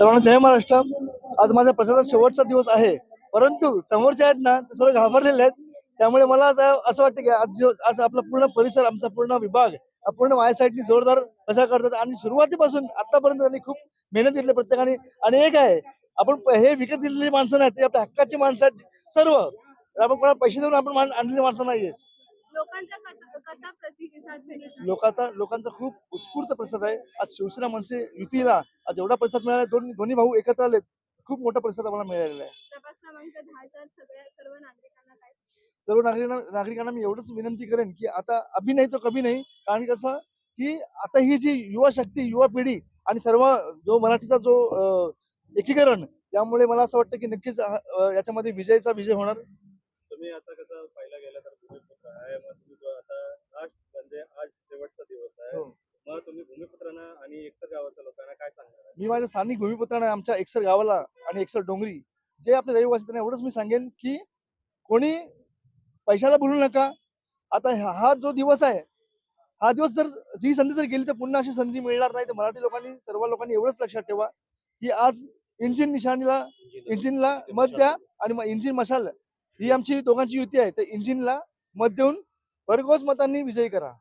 सर्वांना जय महाराष्ट्र. आज माझ्या प्रचाराचा शेवटचा दिवस आहे, परंतु समोरचे आहेत ना ते सर्व घाबरलेले आहेत. त्यामुळे मला असं वाटतं की आज आपला पूर्ण परिसर, आमचा पूर्ण विभाग पूर्ण माझ्या साईडनी जोरदार प्रचार करतात आणि सुरुवातीपासून आतापर्यंत त्यांनी खूप मेहनत घेतली प्रत्येकाने. आणि एक आहे, आपण हे विकत घेतलेली माणसं नाहीत, ते आपल्या हक्काची माणसं आहेत सर्व. आपण कोणा पैसे देऊन आपण आणलेली माणसं नाहीये. लोकांचा कसा प्रतिसाद भेटत आहे? लोकांचा खूप उत्स्फूर्त प्रतिसाद आहे. आज शिवसेना मनसे युतीला आज एवढा प्रतिसाद मिळाला, दोन्ही भाऊ एकत्र आलेत, खूप मोठा प्रतिसाद आम्हाला मिळालेला आहे. प्रभाग क्रमांक 10च्या सर्व नागरिकांना काय सर्व नागरिकांना मी एवढंच विनंती करेन की आता अभी नाही तो कभी नाही. कारण कसं की आता ही जी युवा शक्ती, युवा पिढी आणि सर्व जो मराठीचा जो एकीकरण, त्यामुळे मला असं वाटतं की नक्कीच याच्यामध्ये विजय होणार. तुम्ही आता कसं पाहिला गेला तर भूमिपुत्र आहे, मग तुम्ही जो आता लास्ट म्हणजे आज शेवटचा दिवस आहे, हो. मग तुम्ही भूमिपुत्रांना आणि एकसर गावाच्या लोकांना काय सांगणार आहे? मी माझ्या स्थानिक भूमिपुत्रांना, आमच्या एकसर गावाला आणि एकसर डोंगरी जे आपले रहिवासी, त्यांना एवढंच मी सांगेन की कोणी पैशाला बोलू नका. आता हा जो दिवस आहे, हा दिवस जर ही संधी जर गेली तर पुन्हा अशी संधी मिळणार नाही. तर मराठी लोकांनी, सर्व लोकांनी एवढंच लक्षात ठेवा की आज इंजिनला मत द्या आणि इंजिन मशाल ही आमची दोघांची युती आहे. तर इंजिनला मत देऊन भरघोस मतांनी विजयी करा.